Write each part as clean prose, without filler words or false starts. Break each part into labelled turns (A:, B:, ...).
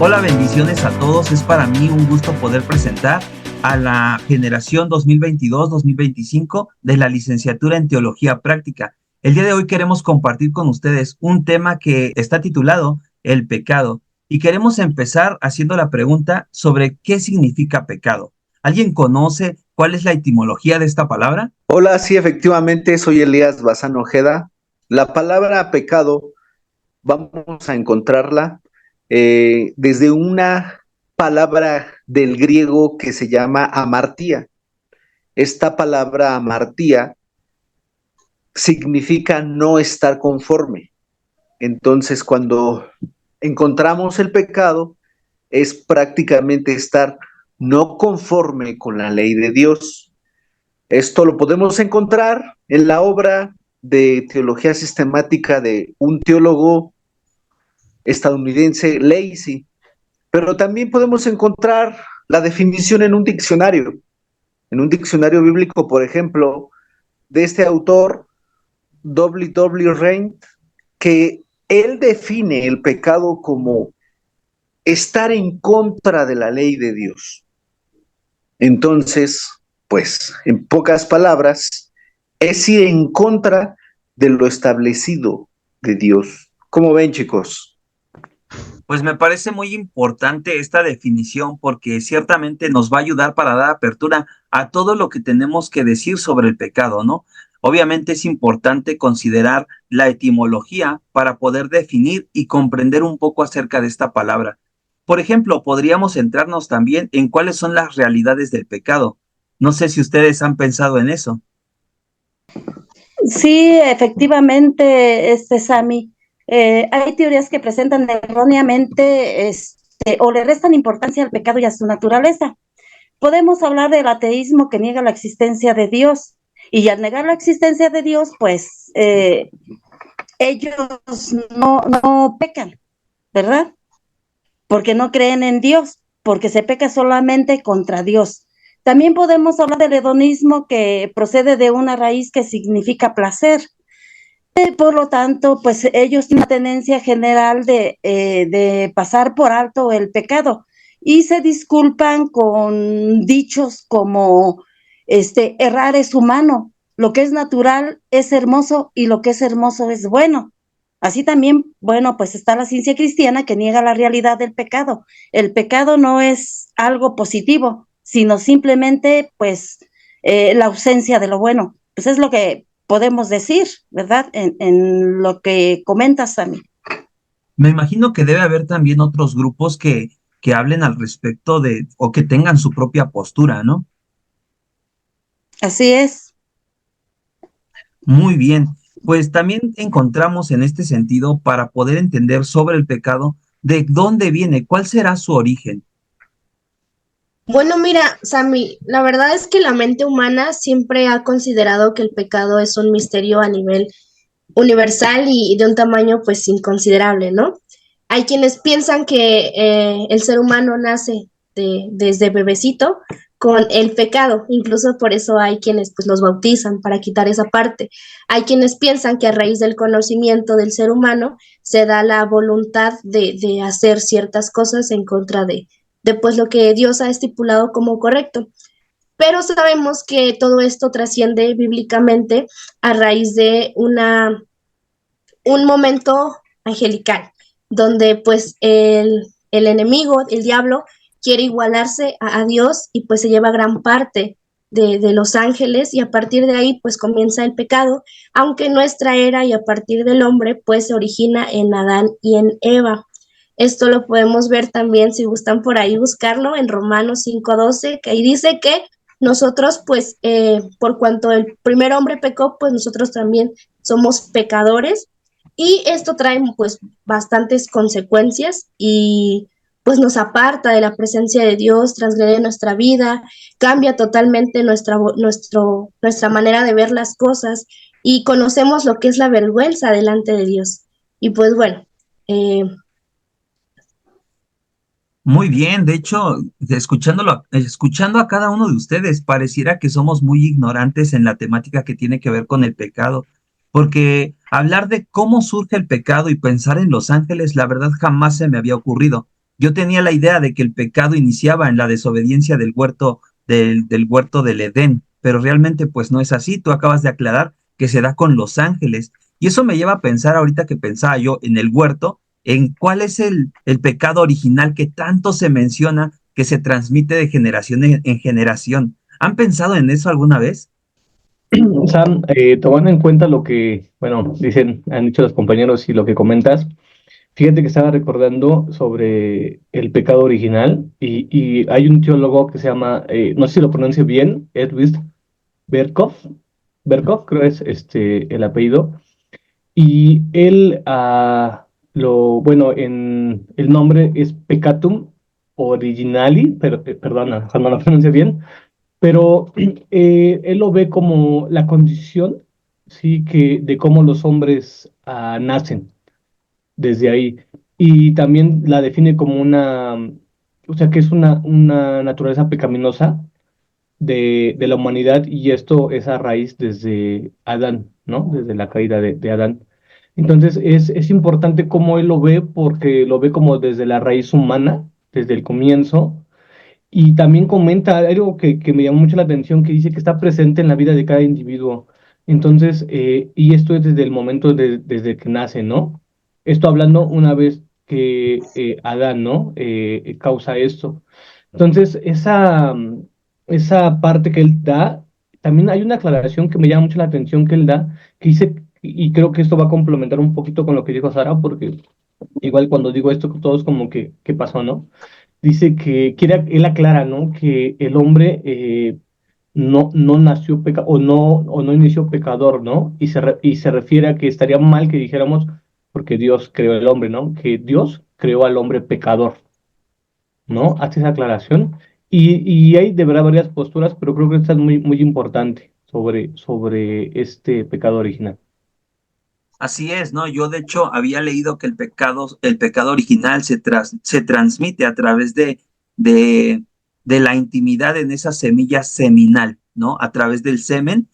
A: Hola, bendiciones a todos. Es para mí un gusto poder presentar a la generación 2022-2025 de la licenciatura en Teología Práctica. El día de hoy queremos compartir con ustedes un tema que está titulado El pecado y queremos empezar haciendo la pregunta sobre qué significa pecado. ¿Alguien conoce cuál es la etimología de esta palabra?
B: Hola, sí, efectivamente, soy Elías Bazán Ojeda. La palabra pecado vamos a encontrarla desde una palabra del griego que se llama amartía. Esta palabra amartía significa no estar conforme. Entonces, cuando encontramos el pecado, es prácticamente estar no conforme con la ley de Dios. Esto lo podemos encontrar en la obra de teología sistemática de un teólogo estadounidense, Lacey, pero también podemos encontrar la definición en un diccionario bíblico, por ejemplo, de este autor, W. W. Reint, que él define el pecado como estar en contra de la ley de Dios. Entonces, pues, en pocas palabras, es ir en contra de lo establecido de Dios. ¿Cómo ven, chicos?
A: Pues me parece muy importante esta definición porque ciertamente nos va a ayudar para dar apertura a todo lo que tenemos que decir sobre el pecado, ¿no? Obviamente es importante considerar la etimología para poder definir y comprender un poco acerca de esta palabra. Por ejemplo, podríamos centrarnos también en cuáles son las realidades del pecado. No sé si ustedes han pensado en eso.
C: Sí, efectivamente, Sammy. Hay teorías que presentan erróneamente o le restan importancia al pecado y a su naturaleza. Podemos hablar del ateísmo que niega la existencia de Dios. Y al negar la existencia de Dios, pues ellos no pecan, ¿verdad? Porque no creen en Dios, porque se peca solamente contra Dios. También podemos hablar del hedonismo que procede de una raíz que significa placer. Por lo tanto, pues ellos tienen una tendencia general de pasar por alto el pecado y se disculpan con dichos como errar es humano, lo que es natural es hermoso y lo que es hermoso es bueno. Así también, bueno, pues está la ciencia cristiana que niega la realidad del pecado. El pecado no es algo positivo, sino simplemente, pues, la ausencia de lo bueno. Pues es lo que podemos decir, ¿verdad? En lo que comentas, Sammy.
A: Me imagino que debe haber también otros grupos que hablen al respecto de o que tengan su propia postura, ¿no?
C: Así es.
A: Muy bien, pues también encontramos en este sentido para poder entender sobre el pecado, de dónde viene, cuál será su origen.
D: Bueno, mira, Sammy, la verdad es que la mente humana siempre ha considerado que el pecado es un misterio a nivel universal y de un tamaño pues inconsiderable, ¿no? Hay quienes piensan que el ser humano nace desde bebecito con el pecado, incluso por eso hay quienes pues los bautizan para quitar esa parte. Hay quienes piensan que a raíz del conocimiento del ser humano se da la voluntad de hacer ciertas cosas en contra de pues lo que Dios ha estipulado como correcto. Pero sabemos que todo esto trasciende bíblicamente a raíz de un momento angelical, donde pues el enemigo, el diablo, quiere igualarse a Dios y pues se lleva gran parte de los ángeles y a partir de ahí pues comienza el pecado, aunque nuestra era y a partir del hombre pues se origina en Adán y en Eva. Esto lo podemos ver también, si gustan por ahí buscarlo, en Romanos 5:12, que ahí dice que nosotros, pues, por cuanto el primer hombre pecó, pues nosotros también somos pecadores y esto trae, pues, bastantes consecuencias y pues nos aparta de la presencia de Dios, transgrede nuestra vida, cambia totalmente nuestra manera de ver las cosas y conocemos lo que es la vergüenza delante de Dios. Y pues bueno, eh,
A: Muy bien, de hecho, escuchando a cada uno de ustedes, pareciera que somos muy ignorantes en la temática que tiene que ver con el pecado, porque hablar de cómo surge el pecado y pensar en los ángeles, la verdad jamás se me había ocurrido. Yo tenía la idea de que el pecado iniciaba en la desobediencia del huerto del Edén, pero realmente pues no es así. Tú acabas de aclarar que se da con los ángeles. Y eso me lleva a pensar ahorita que pensaba yo en el huerto, en cuál es el pecado original que tanto se menciona, que se transmite de generación en generación. ¿Han pensado en eso alguna vez?
E: Sam, tomando en cuenta lo que, bueno, han dicho los compañeros y lo que comentas, fíjate que estaba recordando sobre el pecado original y hay un teólogo que se llama, no sé si lo pronuncio bien, Edwin Berkov, Berkov creo es el apellido, y él, bueno, en el nombre es Peccatum Originali, pero, perdona, no lo pronuncio bien, pero él lo ve como la condición, sí, de cómo los hombres nacen desde ahí. Y también la define como o sea, que es una naturaleza pecaminosa de la humanidad y esto es a raíz desde Adán, ¿no? Desde la caída de Adán. Entonces es importante cómo él lo ve porque lo ve como desde la raíz humana, desde el comienzo y también comenta algo que me llamó mucho la atención, que dice que está presente en la vida de cada individuo. Entonces, y esto es desde el momento desde que nace, ¿no? Esto hablando una vez que Adán, ¿no? Causa esto. Entonces, esa parte que él da, también hay una aclaración que me llama mucho la atención que él da, que dice, y creo que esto va a complementar un poquito con lo que dijo Sara, porque igual cuando digo esto, todos como que, ¿qué pasó, no? Dice él aclara, ¿no? Que el hombre no nació o no inició pecador, ¿no? Y se refiere a que estaría mal que dijéramos porque Dios creó el hombre, ¿no? Que Dios creó al hombre pecador, ¿no? Hace esa aclaración. Y hay de verdad varias posturas, pero creo que esta es muy, muy importante sobre este pecado original.
A: Así es, ¿no? Yo de hecho había leído que el pecado original se transmite a través de, de la intimidad en esa semilla seminal, ¿no? A través del semen,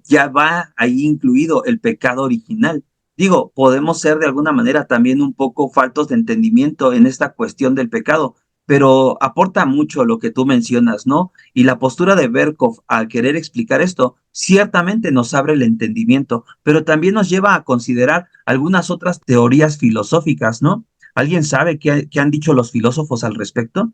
A: ya va ahí incluido el pecado original. Digo, podemos ser de alguna manera también un poco faltos de entendimiento en esta cuestión del pecado, pero aporta mucho lo que tú mencionas, ¿no? Y la postura de Berkov al querer explicar esto, ciertamente nos abre el entendimiento, pero también nos lleva a considerar algunas otras teorías filosóficas, ¿no? ¿Alguien sabe qué han dicho los filósofos al respecto?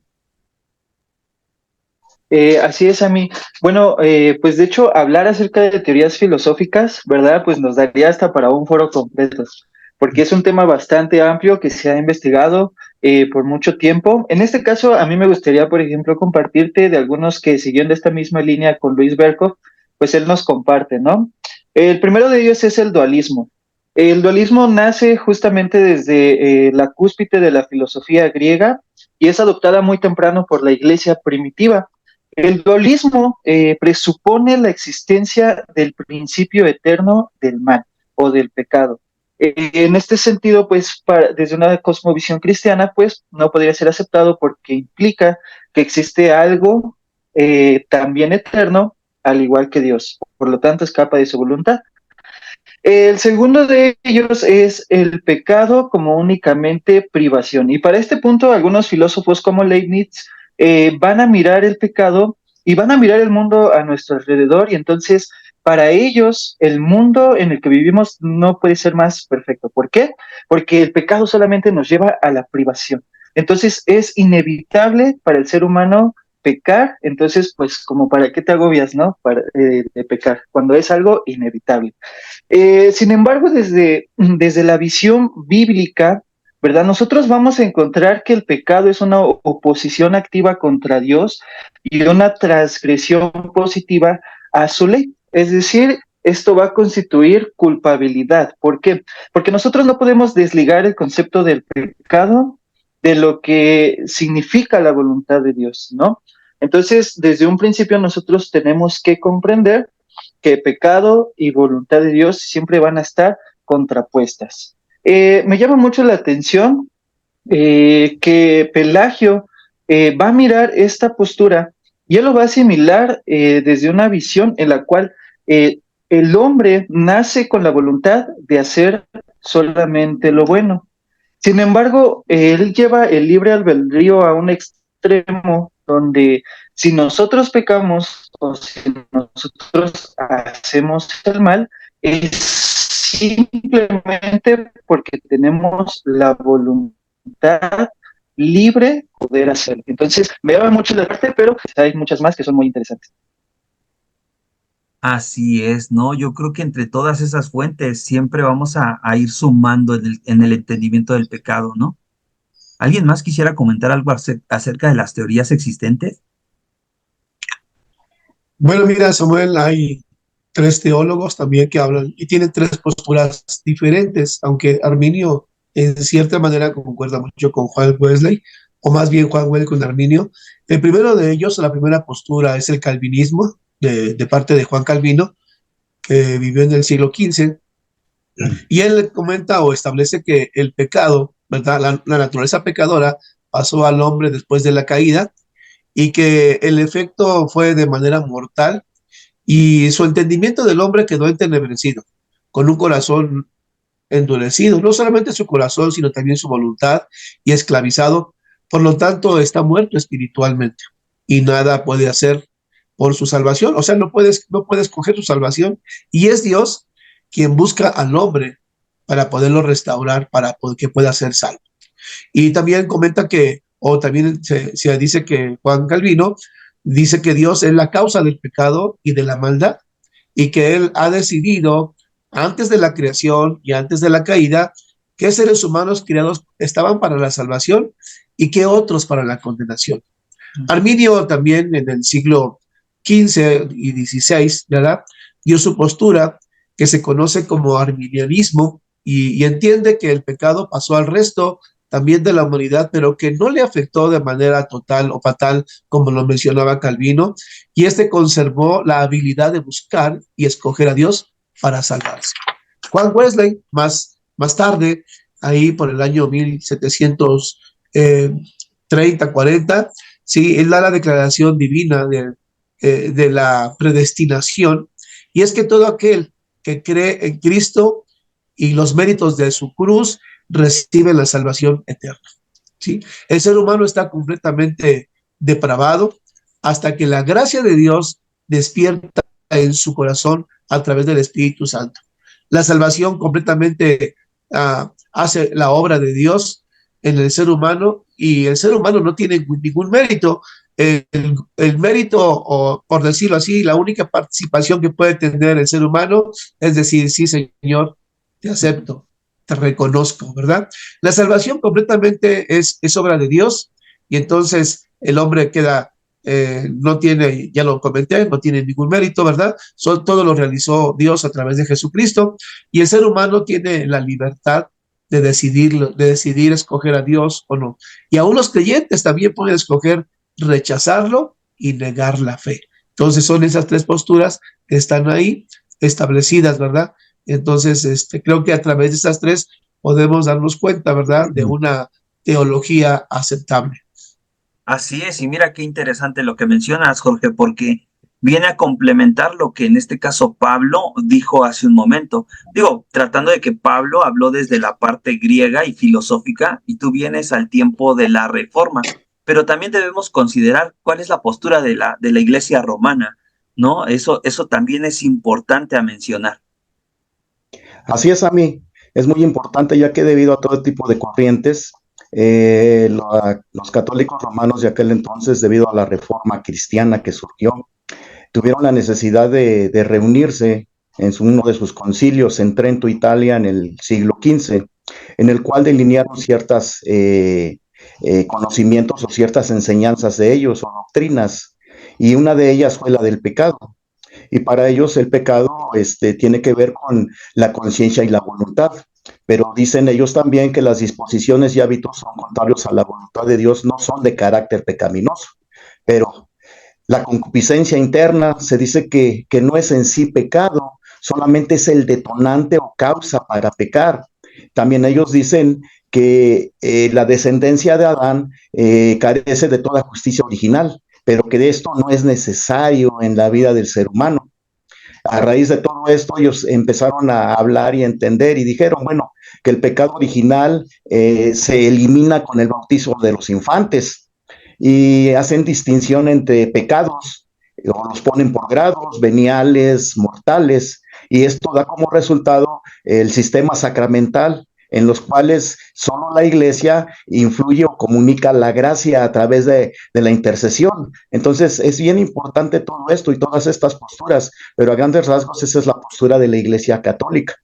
F: Así es, a mí. Bueno, pues de hecho, hablar acerca de teorías filosóficas, ¿verdad? Pues nos daría hasta para un foro completo, porque es un tema bastante amplio que se ha investigado por mucho tiempo. En este caso, a mí me gustaría, por ejemplo, compartirte de algunos que siguiendo esta misma línea con Luis Berkov, pues él nos comparte, ¿no? El primero de ellos es el dualismo. El dualismo nace justamente desde la cúspide de la filosofía griega y es adoptada muy temprano por la iglesia primitiva. El dualismo presupone la existencia del principio eterno del mal o del pecado. En este sentido, pues, desde una cosmovisión cristiana, pues, no podría ser aceptado porque implica que existe algo también eterno, al igual que Dios. Por lo tanto, escapa de su voluntad. El segundo de ellos es el pecado como únicamente privación. Y para este punto, algunos filósofos como Leibniz van a mirar el pecado y van a mirar el mundo a nuestro alrededor. Y entonces, para ellos, el mundo en el que vivimos no puede ser más perfecto. ¿Por qué? Porque el pecado solamente nos lleva a la privación. Entonces, es inevitable para el ser humano pecar. Entonces, pues, como para qué te agobias, ¿no? De pecar, cuando es algo inevitable. Sin embargo, desde la visión bíblica, ¿verdad? Nosotros vamos a encontrar que el pecado es una oposición activa contra Dios y una transgresión positiva a su ley. Es decir, esto va a constituir culpabilidad. ¿Por qué? Porque nosotros no podemos desligar el concepto del pecado de lo que significa la voluntad de Dios, ¿no? Entonces, desde un principio nosotros tenemos que comprender que pecado y voluntad de Dios siempre van a estar contrapuestas. Me llama mucho la atención que Pelagio va a mirar esta postura y él lo va a asimilar desde una visión en la cual el hombre nace con la voluntad de hacer solamente lo bueno. Sin embargo, él lleva el libre albedrío a un extremo donde si nosotros pecamos o si nosotros hacemos el mal, es simplemente porque tenemos la voluntad libre de poder hacerlo. Entonces, me llama mucho la parte, pero hay muchas más que son muy interesantes.
A: Así es, ¿no? Yo creo que entre todas esas fuentes siempre vamos a ir sumando en el entendimiento del pecado, ¿no? ¿Alguien más quisiera comentar algo acerca de las teorías existentes?
G: Bueno, mira, Samuel, hay tres teólogos también que hablan y tienen tres posturas diferentes, aunque Arminio en cierta manera concuerda mucho con Juan Wesley, o más bien Juan Wesley con Arminio. El primero de ellos, la primera postura, es el calvinismo, de parte de Juan Calvino, que vivió en el siglo XV, y él comenta o establece que el pecado, ¿verdad? La naturaleza pecadora pasó al hombre después de la caída y que el efecto fue de manera mortal y su entendimiento del hombre quedó entenebrecido, con un corazón endurecido, no solamente su corazón, sino también su voluntad y esclavizado. Por lo tanto, está muerto espiritualmente y nada puede hacer por su salvación. O sea, no puede escoger su salvación y es Dios quien busca al hombre para poderlo restaurar, para que pueda ser salvo. Y también comenta que, o también se dice que Juan Calvino dice que Dios es la causa del pecado y de la maldad y que Él ha decidido antes de la creación y antes de la caída qué seres humanos creados estaban para la salvación y qué otros para la condenación. Arminio también en el siglo XV y XVI, ¿verdad? Dio su postura que se conoce como arminianismo y entiende que el pecado pasó al resto también de la humanidad, pero que no le afectó de manera total o fatal, como lo mencionaba Calvino, y este conservó la habilidad de buscar y escoger a Dios para salvarse. Juan Wesley, más tarde, ahí por el año 1730, 40, sí, él da la declaración divina de la predestinación, y es que todo aquel que cree en Cristo y los méritos de su cruz recibe la salvación eterna. ¿Sí? El ser humano está completamente depravado hasta que la gracia de Dios despierta en su corazón a través del Espíritu Santo. La salvación completamente hace la obra de Dios en el ser humano y el ser humano no tiene ningún mérito. El mérito, o por decirlo así, la única participación que puede tener el ser humano es decir, sí, Señor, te acepto, te reconozco, ¿verdad? La salvación completamente es obra de Dios y entonces el hombre queda, no tiene, ya lo comenté, no tiene ningún mérito, ¿verdad? Todo lo realizó Dios a través de Jesucristo y el ser humano tiene la libertad de decidir escoger a Dios o no. Y aún los creyentes también pueden escoger rechazarlo y negar la fe. Entonces son esas tres posturas que están ahí establecidas, ¿verdad? Entonces, creo que a través de estas tres podemos darnos cuenta, ¿verdad?, de una teología aceptable.
A: Así es, y mira qué interesante lo que mencionas, Jorge, porque viene a complementar lo que en este caso Pablo dijo hace un momento. Digo, tratando de que Pablo habló desde la parte griega y filosófica, y tú vienes al tiempo de la Reforma, pero también debemos considerar cuál es la postura de la Iglesia romana, ¿no? Eso también es importante a mencionar.
H: Así es, a mí. Es muy importante ya que debido a todo tipo de corrientes, los católicos romanos de aquel entonces, debido a la reforma cristiana que surgió, tuvieron la necesidad de reunirse en uno de sus concilios en Trento, Italia, en el siglo XV, en el cual delinearon ciertas conocimientos o ciertas enseñanzas de ellos o doctrinas, y una de ellas fue la del pecado. Y para ellos el pecado tiene que ver con la conciencia y la voluntad. Pero dicen ellos también que las disposiciones y hábitos son contrarios a la voluntad de Dios, no son de carácter pecaminoso. Pero la concupiscencia interna se dice que no es en sí pecado, solamente es el detonante o causa para pecar. También ellos dicen que la descendencia de Adán carece de toda justicia original, pero que esto no es necesario en la vida del ser humano. A raíz de todo esto, ellos empezaron a hablar y a entender y dijeron, bueno, que el pecado original se elimina con el bautismo de los infantes y hacen distinción entre pecados, o los ponen por grados, veniales, mortales, y esto da como resultado el sistema sacramental, en los cuales solo la iglesia influye o comunica la gracia a través de la intercesión. Entonces es bien importante todo esto y todas estas posturas, pero a grandes rasgos esa es la postura de la iglesia católica.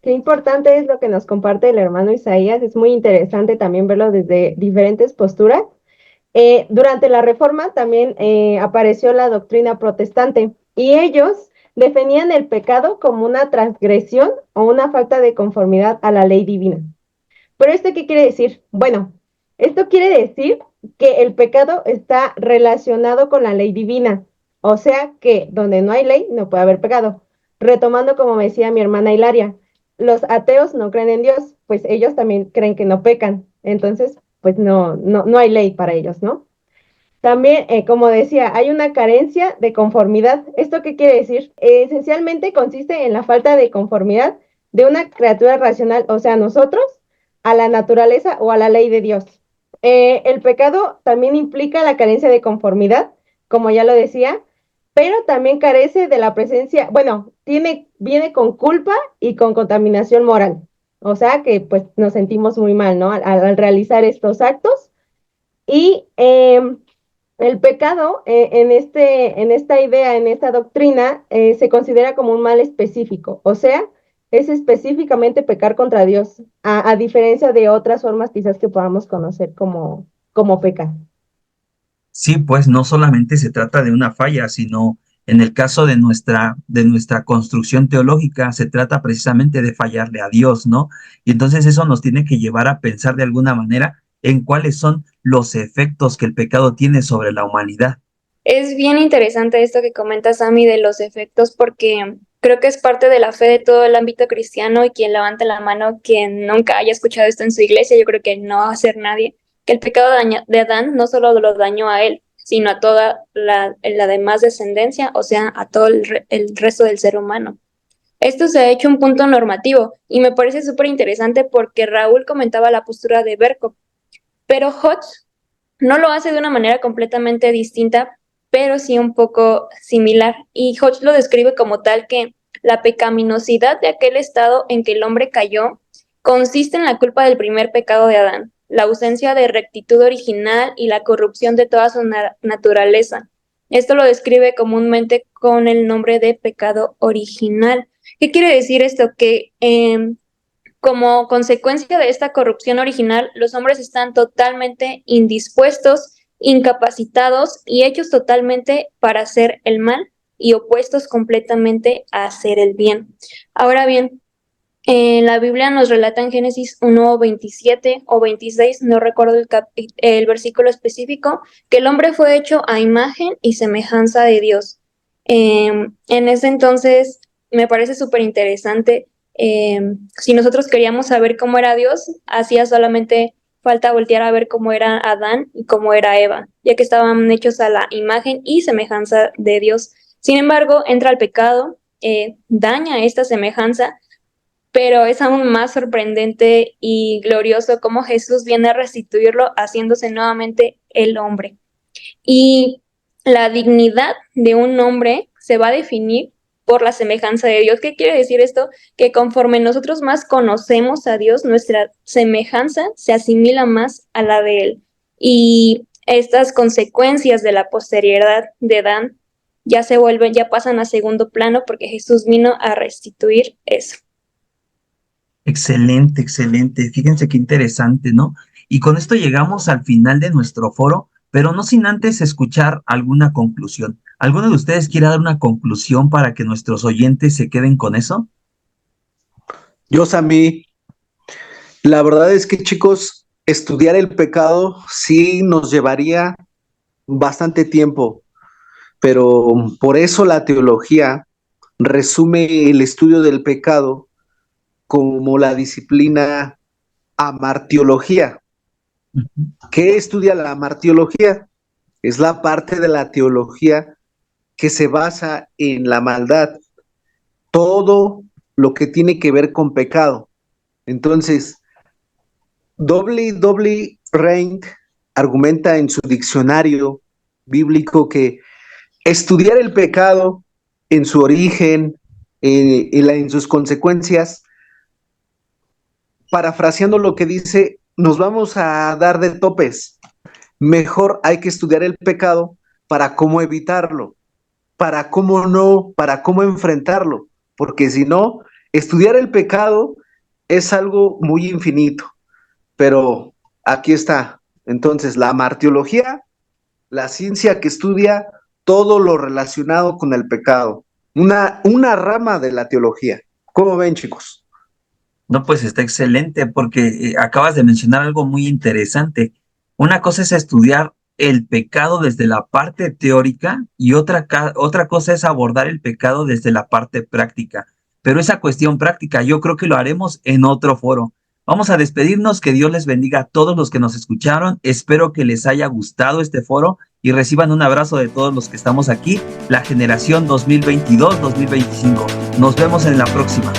I: Qué importante es lo que nos comparte el hermano Isaías, es muy interesante también verlo desde diferentes posturas. Durante la Reforma también apareció la doctrina protestante y ellos definían el pecado como una transgresión o una falta de conformidad a la ley divina. ¿Pero esto qué quiere decir? Bueno, esto quiere decir que el pecado está relacionado con la ley divina, o sea que donde no hay ley no puede haber pecado. Retomando como me decía mi hermana Hilaria, los ateos no creen en Dios, pues ellos también creen que no pecan, entonces pues no hay ley para ellos, ¿no? También, como decía, hay una carencia de conformidad. ¿Esto qué quiere decir? Esencialmente consiste en la falta de conformidad de una criatura racional, o sea, nosotros, a la naturaleza o a la ley de Dios. El pecado también implica la carencia de conformidad, como ya lo decía, pero también carece de la presencia, bueno, viene con culpa y con contaminación moral. O sea que pues nos sentimos muy mal, ¿no? Al realizar estos actos. Y el pecado, en esta idea, en esta doctrina, se considera como un mal específico, o sea, es específicamente pecar contra Dios, a diferencia de otras formas quizás que podamos conocer como pecar.
A: Sí, pues no solamente se trata de una falla, sino en el caso de nuestra construcción teológica, se trata precisamente de fallarle a Dios, ¿no? Y entonces eso nos tiene que llevar a pensar de alguna manera en cuáles son los efectos que el pecado tiene sobre la humanidad.
J: Es bien interesante esto que comentas, Sammy, de los efectos, porque creo que es parte de la fe de todo el ámbito cristiano y quien levante la mano, quien nunca haya escuchado esto en su iglesia, yo creo que no va a ser nadie, que el pecado de Adán no solo lo dañó a él, sino a toda la demás descendencia, o sea, a todo el resto del ser humano. Esto se ha hecho un punto normativo y me parece súper interesante porque Raúl comentaba la postura de Berkov, pero Hodge no lo hace de una manera completamente distinta, pero sí un poco similar. Y Hodge lo describe como tal que la pecaminosidad de aquel estado en que el hombre cayó consiste en la culpa del primer pecado de Adán, la ausencia de rectitud original y la corrupción de toda su naturaleza. Esto lo describe comúnmente con el nombre de pecado original. ¿Qué quiere decir esto? Que como consecuencia de esta corrupción original, los hombres están totalmente indispuestos, incapacitados y hechos totalmente para hacer el mal y opuestos completamente a hacer el bien. Ahora bien, en la Biblia nos relata en Génesis 1:27 o 26, no recuerdo el versículo específico, que el hombre fue hecho a imagen y semejanza de Dios. En ese entonces me parece súper interesante. Si nosotros queríamos saber cómo era Dios, hacía solamente falta voltear a ver cómo era Adán y cómo era Eva, ya que estaban hechos a la imagen y semejanza de Dios. Sin embargo, entra el pecado, daña esta semejanza, pero es aún más sorprendente y glorioso cómo Jesús viene a restituirlo haciéndose nuevamente el hombre. Y la dignidad de un hombre se va a definir por la semejanza de Dios. ¿Qué quiere decir esto? Que conforme nosotros más conocemos a Dios, nuestra semejanza se asimila más a la de Él. Y estas consecuencias de la posteridad de Adán ya pasan a segundo plano porque Jesús vino a restituir eso.
A: Excelente, excelente. Fíjense qué interesante, ¿no? Y con esto llegamos al final de nuestro foro, pero no sin antes escuchar alguna conclusión. ¿Alguno de ustedes quiere dar una conclusión para que nuestros oyentes se queden con eso?
B: Yo, Sammy, la verdad es que, chicos, estudiar el pecado sí nos llevaría bastante tiempo, pero por eso la teología resume el estudio del pecado como la disciplina amartiología. ¿Qué estudia la amartiología? Es la parte de la teología que se basa en la maldad, todo lo que tiene que ver con pecado. Entonces, W. Reint argumenta en su diccionario bíblico que estudiar el pecado en su origen, en sus consecuencias, parafraseando lo que dice, nos vamos a dar de topes. Mejor hay que estudiar el pecado para cómo evitarlo, para cómo enfrentarlo, porque si no, estudiar el pecado es algo muy infinito. Pero aquí está. Entonces, la martiología, la ciencia que estudia todo lo relacionado con el pecado, una rama de la teología. ¿Cómo ven, chicos?
A: No, pues está excelente porque acabas de mencionar algo muy interesante. Una cosa es estudiar el pecado desde la parte teórica y otra cosa es abordar el pecado desde la parte práctica. Pero esa cuestión práctica yo creo que lo haremos en otro foro. Vamos a despedirnos, que Dios les bendiga a todos los que nos escucharon. Espero que les haya gustado este foro y reciban un abrazo de todos los que estamos aquí, la generación 2022-2025. Nos vemos en la próxima.